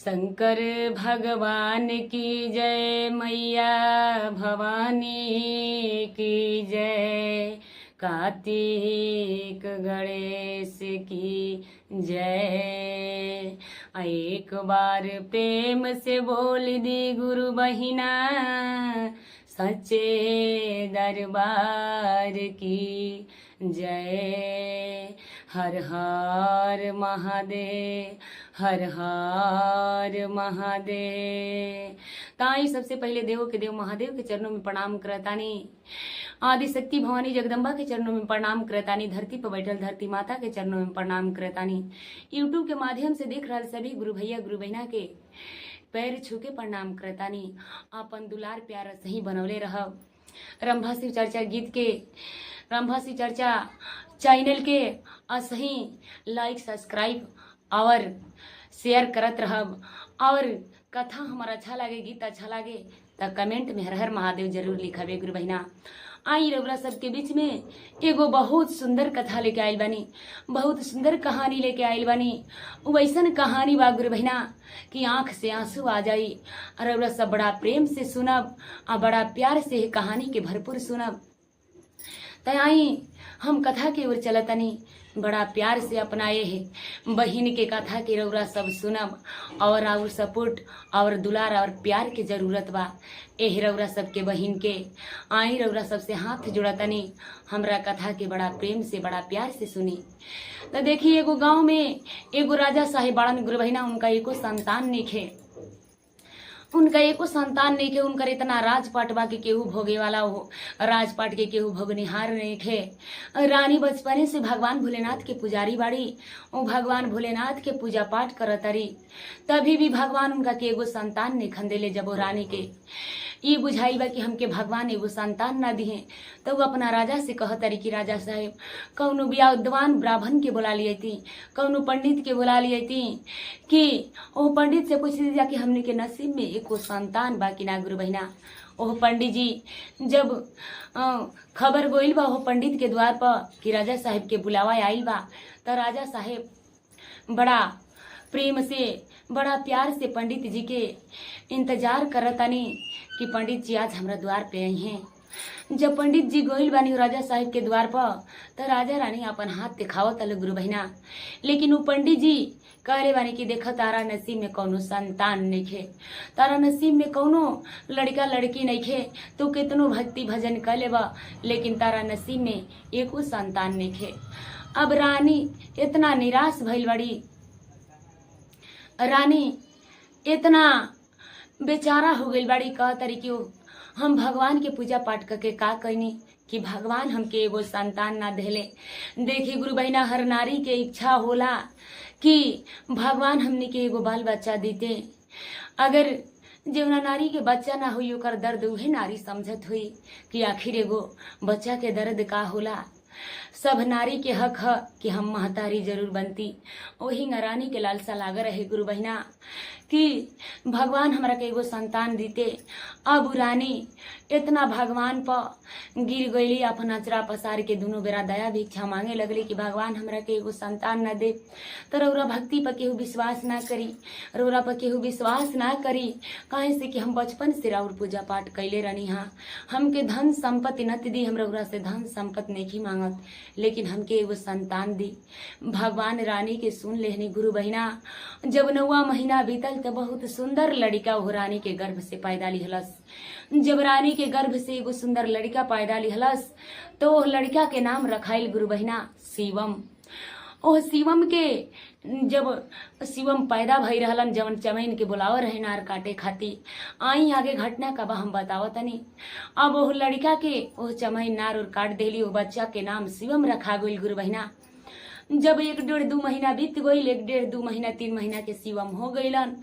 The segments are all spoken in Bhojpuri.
शंकर भगवान की जय, मैया भवानी की जय, कार्तिक गणेश की जय। एक बार प्रेम से बोल दी गुरु बहिना, सच्चे दरबार की जय। हर हर महादेव, हर हर महादेव। ताई सबसे पहले देवों के देव महादेव के चरणों में प्रणाम करतानी, आदि शक्ति भवानी जगदम्बा के चरणों में प्रणाम करतानी, धरती पर बैठल धरती माता के चरणों में प्रणाम करतानी। यूट्यूब के माध्यम से देख रहे सभी गुरु भैया गुरु बहना के पैर छू के प्रणाम करतानी। आपन दुलार प्यार सही बनौले रह। रंभा शिव चर्चा गीत के, रंभा शिव चर्चा चैनल के असही लाइक सब्सक्राइब और शेयर करत रहब। और कथा हमारा अच्छा लगे, गीत अच्छा लगे तो कमेंट में हर हर महादेव जरूर लिखबे गुरु बहिना। आई रउरा सबके बीच में एगो बहुत सुंदर कथा लेके आयल बानी, बहुत सुंदर कहानी लेके आयल बानी। वैसन कहानी बा गुरु बहिना कि आंख से आंसू आ जाई। और रउरा सब बड़ा प्रेम से सुनब और बड़ा प्यार से कहानी के भरपूर सुनब। तो आई हम कथा के ओर चलतनी, बड़ा प्यार से अपनाए है बहिन के कथा के रउरा सब सुनब। और सपोर्ट और दुलार और प्यार के जरूरत बा एह रउरा सबके बहिन के। आई रउरा सबसे हाथ जुड़तनी, हमरा कथा के बड़ा प्रेम से बड़ा प्यार से सुनी। तो देखिए एगो गांव में एगो राजा साहेब बाड़न गुरु बहिना, उनका एको संतान नइखे, उनका एको संतान नहीं खे। उनकर इतना राजपाट बा कि केहू भोगे वाला हो, राजपाट के केहू भोगनिहार नहीं खे। रानी बचपने से भगवान भोलेनाथ के पुजारी बाड़ी, वो भगवान भोलेनाथ के पूजा पाठ करतरी। तभी भी भगवान उनका के एगो संतान नहीं खंदेले। जब वो रानी के ये बुझाई बा कि हमके भगवान एगो संतान ना दिए, तो वो अपना राजा से कहतरी कि राजा साहेब कौनो विद्वान ब्राह्मण के बुला लिए थी, कौनो पंडित के बुला लिए थी कि वो पंडित से पूछ दीजिए कि हमने के नसीब में एको संतान बा कि ना गुरु बहिना। ओह पंडित जी जब खबर गोइल बा वो पंडित के द्वार पर कि राजा साहेब के बुलावा आइल बा, तो राजा साहेब बड़ा प्रेम से बड़ा प्यार से पंडित जी के इंतजार करतानी कि पंडित जी आज हमरा द्वार पे आई हैं। जब पंडित जी गोइल बानी राजा साहिब के द्वार पर, तो राजा रानी अपन हाथ दिखावत अल गुरु बहिना। लेकिन वो पंडित जी कहले बानी कि देखा तारा नसीब में कौनो संतान नहीं खे, तारा नसीब में कौनो लड़का लड़की नहीं खे। तू कितनो भक्ति भजन कर लेबा लेकिन तारा नसीब में एको संतान नहीं खे। अब रानी इतना निराश भइल बड़ी, रानी इतना बेचारा हो गई बड़ी। कह तरी कि हम भगवान के पूजा पाठ करके का कहनी कि भगवान हमके एगो संतान ना देले। देखी गुरु बहिना, हर नारी के इच्छा होला कि भगवान हमने के एगो बाल बच्चा देते। अगर जौना नारी के बच्चा ना हुई ओकर दर्द उहे नारी समझत हुई कि आखिर एगो बच्चा के दर्द का होला। सब नारी के हक है कि हम महतारी जरूर बनती। वही रानी के लालसा लाग रहे गुरु बहिना कि भगवान हमरा के एगो संतान दीते। अब रानी इतना भगवान पर गिर गईली, अपन अचरा पसार के दोनों बेरा दया भिक्षा मांगे लगली कि भगवान हमरा के एगो संतान न दे। तो रउरा भक्ति पर केहू विश्वास ना करी, रउरा पर केहू विश्वास ना करी। काहे से कि हम बचपन से राउर पूजा पाठ कैले रहनी। हाँ हमके धन संपत्ति न दी, हम रउरा से धन संपत्ति नहीं मांगत, लेकिन हमके एगो संतान दी। भगवान रानी के सुन लेहनी गुरु बहिना। जब 9वां महीना बीतल तो बहुत सुंदर लड़का हो रानी के गर्भ से पैदा लिहलस। जब रानी के गर्भ से एगो सुंदर लड़का पैदा लिहलस तो ओह लड़का के नाम रखाइल गुरु बहिना शिवम। ओह शिवम के जब शिवम पैदा भई रहलन, जवन चमैन के बुलाव रहे नार काटे खाती। आई आगे घटना का बा हम बतावतनी। अब ओह लड़का के ओह चमैन नार और काट देली। ओह बच्चा के नाम शिवम रखा गइल गुरु बहिना। जब 1 डेढ़ 2 महीना बीत गई, 1 डेढ़ 2 महीना 3 महीना के शिवम हो गईलन,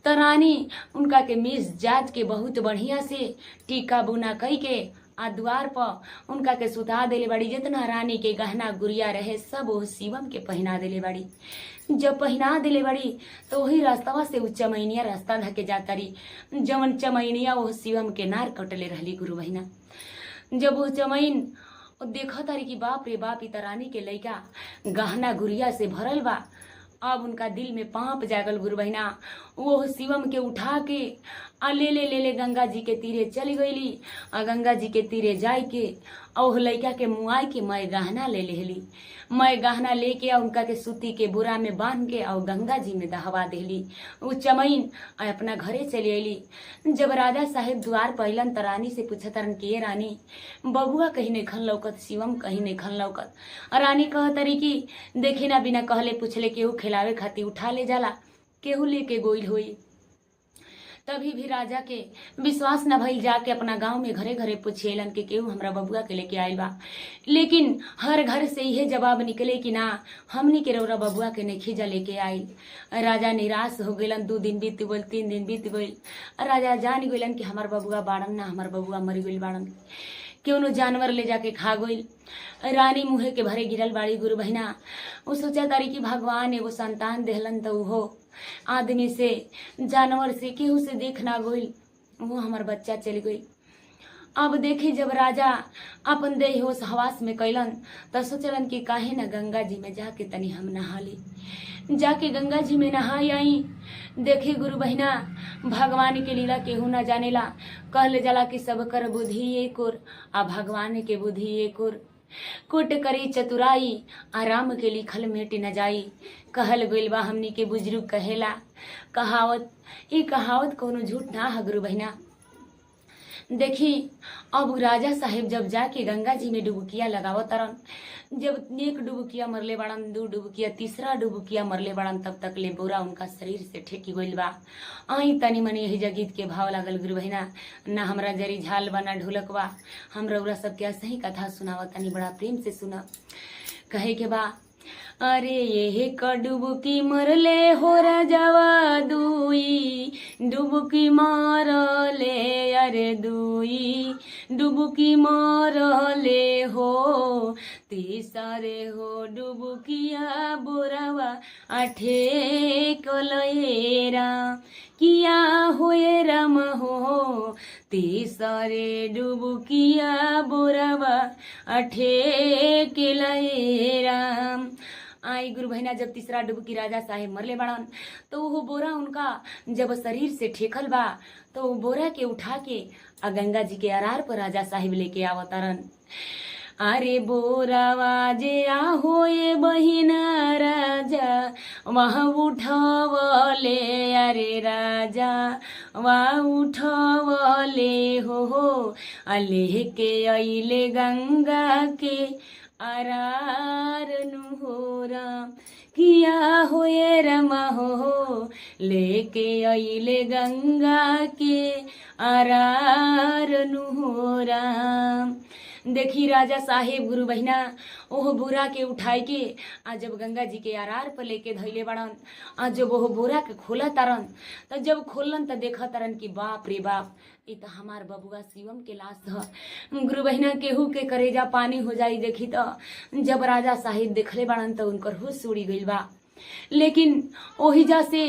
तो रानी उनका के मीस जात के बहुत बढ़िया से टीका बुना कई के आ द्वार पर उनका के सुता देले बाड़ी। जितना रानी के गहना गुड़िया रहे सब वो शिवम के पहना देले बाड़ी। जब पहना दिले बड़ी तो वही रास्ता से उ चमैनिया रास्ता धके जाता रही। जवन चमैनिया वो शिवम के नार कटले रहली गुरु बहिना। जब वो चमैन देखा तारी कि बाप रे बाप, इ रानी के लइका गहना गुड़िया से भरल बा। अब उनका दिल में पाप जागल गुरु बहिना। वो शिवम के उठा के आ ले ले गंगा जी के तीरे चली गईली। आ गंगा जी के तीरे जाय के और लड़का के मुआई के मैं गहना ले लेली। मैं गहना लेके आ उनका के सूती के बोरा में बांध के और गंगा जी में दहवा देली। वो चमैन आ अपना घरे चली अली। जब राजा साहेब द्वार पहलन त रानी से पूछतरन कि रानी बबुआ कहीं नहीं खन लौकत, शिवम कहीं नहीं खन लौकत। रानी कहतरी कि देखे ना बिना कहले पूछले केहू खिलावे खातिर उठा ले जाला, केहू लेके गोइल होई। तभी भी राजा के विश्वास न भइल, जाके अपना गांव में घरे घरे पूछेलन कि केहू हमरा बबुआ के लेके आइल बा। लेकिन हर घर से यह जवाब निकले कि ना, हमनी के रौरा बबुआ के नहीं खींचा लेके आइल। राजा निराश हो गइलन। 2 दिन बीत गइल, 3 दिन बीत गइल। राजा जान गइलन कि हमार बबुआ बाड़न ना, हमार बबुआ मर गइल बाड़न, क्यों जानवर ले जाके खा गइल। रानी मुहे के भरे गिरल बाड़ी गुरु बहिना। वो सोचा तारी कि भगवान एगो संतान देहलन तो वो आदमी से, जानवर से, केहू से देख ना गइल, वो हमार बच्चा चल गई। अब देखी जब राजा अपन देह होश हवास में कैलन तो सोचलन कि काहे ना गंगा जी में जाके तनी हम नहा ली। जाके गंगा जी में नहाई आई। देखी गुरु बहिना, भगवान के लीला केहू ना जानेला। कहले जाला कि सब कर बुद्धि एक और, आ भगवान के बुद्धि एक और। कुट करी चतुराई, आराम के लिखल मेट न जाई। कहल गइल बा हमनी के बुजुर्ग कहेला कहावत। ये कहावत कोनो झूठ ना है गुरु बहिना। देखी अब राजा साहेब जब जाके गंगा जी में डुबकिया लगावत तरन, जब 1 डुबकिया मरले बाड़न, 2 डुबकिया, 3रा डुबकिया मरले बाड़न, तब तक ले बोरा उनका शरीर से ठेकी गइल बा। आई तनी मनी यही जगीत के भाव लागल गुरु बहिना। ना हमरा जरी झाल बा ना ढोलक बा, हम रउरा सबके सही कथा सुनावत तनी, बड़ा प्रेम से सुना। कहे के बा, अरे ये डुबकी मरले हो राजावा दुई डुबकी मारले, अरे दुई डुबकी मारले हो, तीसरे हो डुबकिया बोरावा आठे कलएरा, किया होए राम हो, तीसरे डुबकिया बोरावा आठे कलएरा। आई गुरु बहिना, जब 3रा डुबकी राजा साहेब मरले बाड़न तो वो बोरा उनका जब शरीर से ठेकल बा तो वो बोरा के उठा के आ गंगा जी के अरार पर राजा साहेब लेके आवतारन। अरे बोरावा जे आहो ये बहिना राजा वहाँ उठवले, अरे राजा वहाँ उठवले हो, अले के अइले गंगा के अरार नुहोरा, किया होए रमा हो, लेके अइले गंगा के अरार नुहोरा। देखी राजा साहेब गुरु बहिना ओह बोरा के उठाई के आ जब गंगा जी के आरार पर लेके धैले बड़न, आ जब ओह बोरा के खोला तारन तो जब खोलन तो देखा तारन कि बाप रे बाप, ये तो हमार बबुआ शिवम के लाश है। गुरु बहिना केहू के करेजा पानी हो जाई। देखी तो जब राजा साहेब देखले बड़न तो उनकर होश उड़ी गइल बा। लेकिन ओहिजा से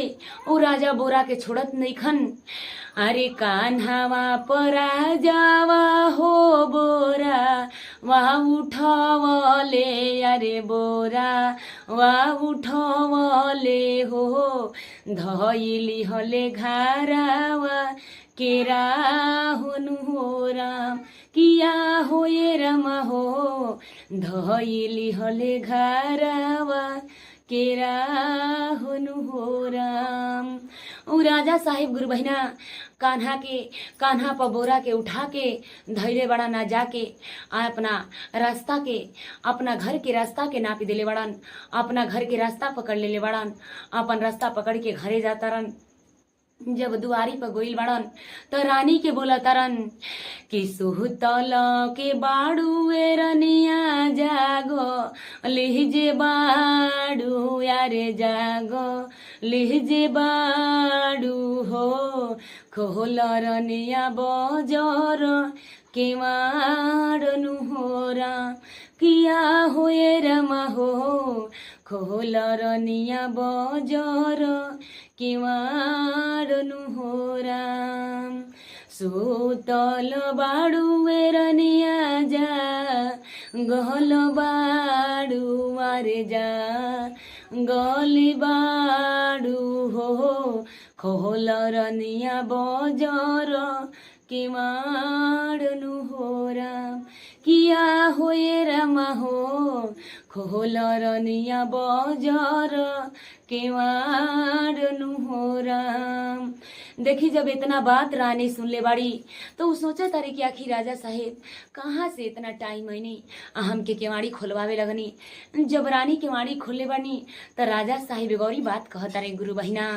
ओ राजा बोरा के छोड़त नहीं खन। अरे कान्हावा परा जावा हो बोरा वहाँ उठवले, अरे बोरा वहाँ उठवले हो, धइली हले घारावा केरा होनु हो राम, किया होए रमा हो, धइली हले घारावा केरा होनु हो राम। उ राजा साहेब गुरु बहिना कान्हा पर बोरा के उठा के धैले बड़ा ना जाके अपना रास्ता के, अपना घर के रास्ता के नापी देले बड़न, अपना घर के रास्ता पकड़ लेले बड़न, अपन रास्ता पकड़ के घरे जाता रन। जब दुआरी पर गोइल बड़न तो रानी के बोला तरन कि सुहतल के बाड़ुए रनिया जागो लिहजे बाड़ू, यारे जागो लिहजे बाड़ू हो, खोल रनिया बजर के मारनु हो राम, किया होए रमा हो, खोल रनिया बजर के मारनु हो राम। सुतल बाड़ुए रनिया जा गहल बाड़ू मारे जा, गली बाडू हो खोल रनिया बजर के माडनु हो राम किया होए रामा हो खोल रनिया बजर के माडनु हो राम। देखी जब इतना बात रानी सुन ले बाड़ी तो वो सोचा तारे कि आखिर राजा साहेब कहाँ से इतना टाइम आईनी हमके केवाड़ी खोलवावे लगनी। जब रानी केवाड़ी खोले बानी तो राजा साहेब गौरी बात कहता रे गुरु बहिना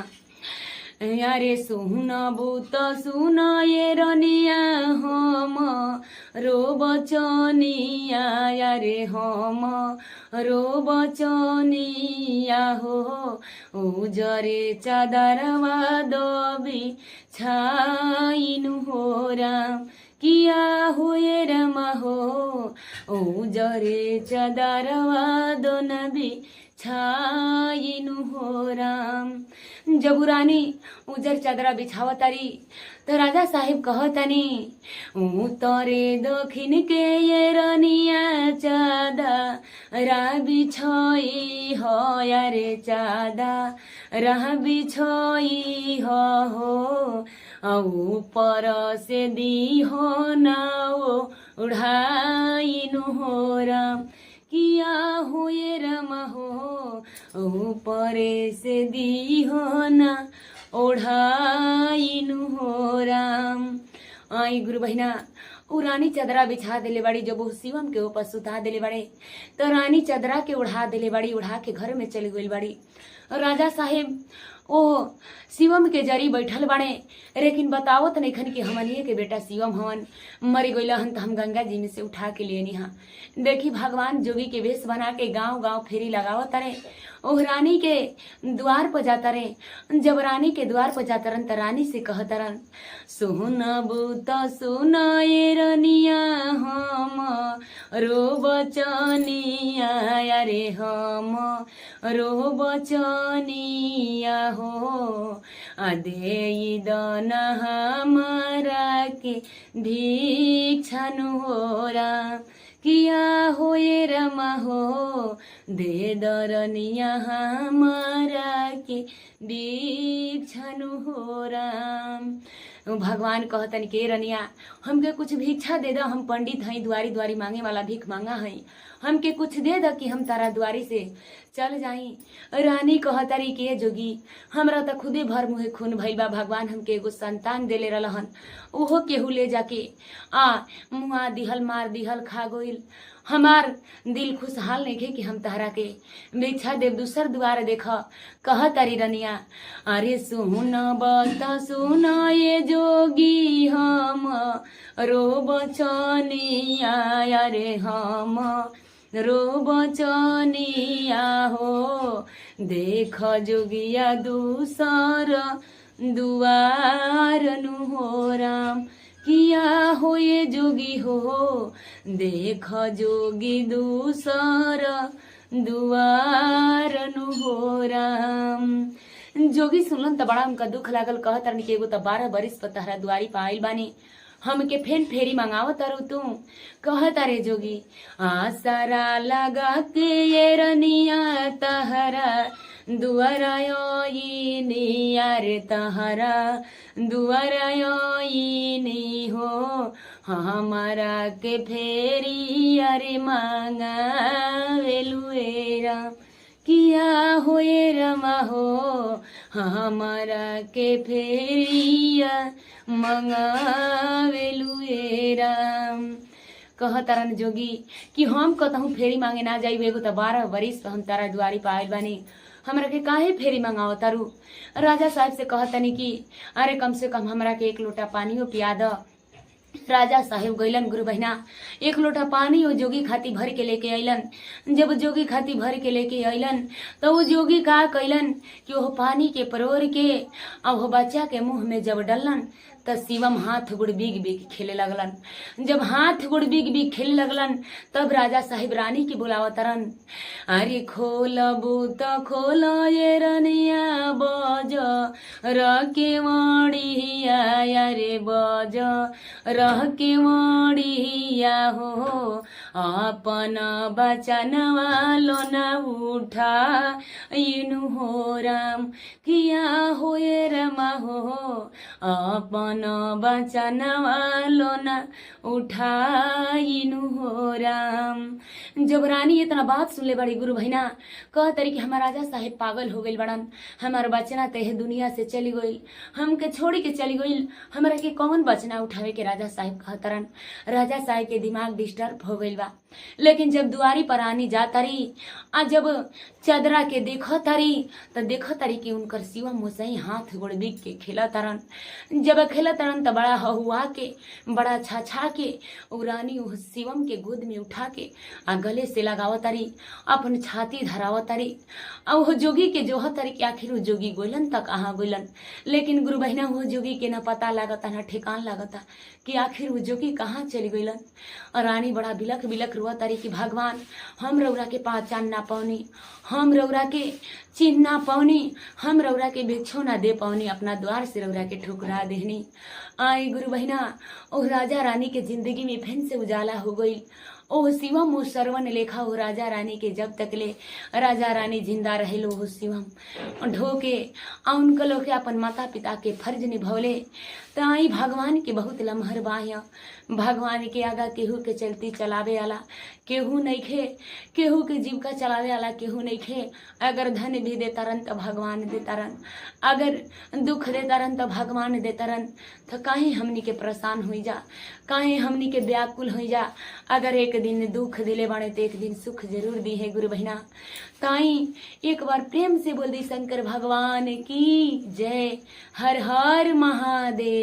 यारे सुन बूत सुन ये रनिया हम रो बचनिया यारे हम रो बचनिया हो उजरे चादरवा दबी छाइनु हो राम किया हुए रमा हो उजरे चादरवा दोनबी छाइनु हो राम। जब रानी उजर चादरा बिछावतारी तो राजा साहेब कहतनी तरे दखिन के ये रनिया चादा रा बिछई हो यारे चादा रा बिछई हो ऊपर से दी हो नाओ उड़ाइनु हो राम किया हुए रमा हो ऊपरे से दी हो ना ओढ़ाइनु हो राम। आई गुरु बहिना उ रानी चदरा बिछा देले बाड़ी जब वो शिवम के ऊपर सुता देले बाड़े तो रानी चदरा के उड़ा देले बाड़ी उड़ा के घर में चली गई बाड़ी। राजा साहेब ओ शिवम के जरी बैठल बाड़े लेकिन बतावत नहीं खन कि हमनिए के बेटा शिवम हवन मरी गईला हन तो हम गंगा जी में से उठा के लेनी हाँ। देखी भगवान जोगी के वेश बना के गांव गांव फेरी लगावत रे ओह रानी के द्वार पर जाता रे। जब रानी के द्वार पर जाता रन तो रानी से कहता रन सुन बूत सुन ये रनिया हम रो बचनिया यारे हम रो बचनिया हो दे दन हमारा के भिक्षानु हो राम किया होए रमा हो दे दरनिया हमारा के भिक्षानु हो राम। भगवान कहतन के रनिया हमके कुछ भिक्षा दे दो हम पंडित हई द्वारी द्वारी मांगे वाला भीख मांगा हई हमके कुछ दे दो कि हम तारा द्वारी से चल जाई। रानी कहतारी के जोगी हमरा तो खुदे भर मुहे खून भइल बा भगवान हमके एगो संतान देले रहन ओहो केहू ले जाके मुआ दिहल मार दिहल खा गइल हमार दिल खुशहाल नहीं खे कि हम तहरा के भिक्षा देव दूसर द्वार देख कह तारी रनिया अरे सुन बत सुन ये जोगी हम रो बचनिया अरे हम रो बचनिया हो देख जोगिया दूसर दुआर नु हो राम किया हो ये जोगी हो देख जोगी दूसर दुआर नु हो राम। जोगी सुनलन त बड़ा हमका दुख लागल कहत रन के एगो त 12 बरिस पर तहरा द्वारी पाइल बानी हमके फेन फेरी मंगावत तारू तू कहत रे जोगी आसरा लगा के ये रनिया तहरा दुआरायनी रे तहरा दुआरायनी हो हमारा के फेरी अरे मांगा वेलुएरा किया होए रमा हो हमारा के फेरिया मंगावेलुए राम। कहतरन जोगी कि हम कतहूँ फेरी मांगे ना जाइब एगो त 12 बरिस पर हम तारा दुआरी पाइल बानी हमरा के काहे फेरी मंगाओ तारू। राजा साहब से कहतनी कि अरे कम से कम हमरा के 1 लोटा पानियो पिया द। राजा साहेब गइलन गुरु बहिना 1 लोटा पानी वो जोगी खाती भर के लेके अइलन। जब जोगी खाती भर के लेके अइलन तो वो जोगी का कइलन कि वो पानी के परोर के अब वो बच्चा के मुंह में जब डलन तो शिवम हाथ गुड़ बिग बिग खेले लगलन। जब हाथ गुड़ बिग बिग खेले लगलन तब राजा साहिब रानी की बुलावतरन अरे खोलबू तो खोल ये रनिया बज रके मड़िया रे बज रह के मड़िया हो आपन बचनवा लोना उठा इनु हो राम किया होए रमा हो आपन बचनवा लोना उठा इनु हो राम। जब रानी इतना बात सुनले बड़ी गुरु बहिना कह तरी कि हमार राजा साहेब पागल हो गइल बड़न, हमार बचना तह दुनिया से चली गइल, हमके छोड़ी के चली गइल, हमरा के कौन बचना उठावे के राजा साहेब कहतरन। राजा साहेब के दिमाग डिस्टर्ब हो गइल बा। लेकिन जब दुआरी पर रानी जा तरी आ जब चदरा के देखो तरी तो देखो तरी कि उनकर शिवम मुसई हाथ गोड़ बिक के खेला तरन। जब खेला तरन तो बड़ा हहुआ के बड़ा छाछा के उ रानी उस शिवम के गोद में उठा के आ गले से लगाव तरी, अपन छाती धराव तरी। आ वो जोगी के जोह तरी कि आखिर वो जोगी गोलन तक कहाँ गोलन। लेकिन गुरु बहिना वो जोगी के न पता लागता न ठिकान लागता कि आखिर वो जोगी कहाँ चली गइलन। और रानी बड़ा बिलख बिलख रुआ तरी कि भगवान हम रौरा के पहचान ना पाऊनी, हम रौरा के चिन्ह ना पाऊनी, हम रौरा के भिक्षो ना दे पाऊनी, अपना द्वार से रौरा के ठुकरा देहनी। आई गुरु बहिना ओ राजा रानी के जिंदगी में फिर से उजाला हो गई। ओह शिवम ओ सरवन लेखा हो राजा रानी के जब तक ले राजा रानी जिंदा रहे हो शिवम ढोके आ उनका लोग अपन माता पिता के फर्ज निभौले। तो आई भगवान के बहुत लम्हर बाह्य, भगवान के आगा केहू के चलती चलावे आला केहू नहीं खे, केहू के जीविका चलावे आला केहू नहीं खे। अगर धन भी देता रन तो भगवान देता रन, अगर दुख देता रन तो भगवान देता रन। तो काहे हमनी के परेशान हो जा, काहे हमनी के व्याकुल हो जा। अगर एक दिन दुख दिले बाणे तो एक दिन सुख जरूर दी है गुरु बहिना। ताई एक बार प्रेम से बोल दी शंकर भगवान की जय। हर हर महादेव।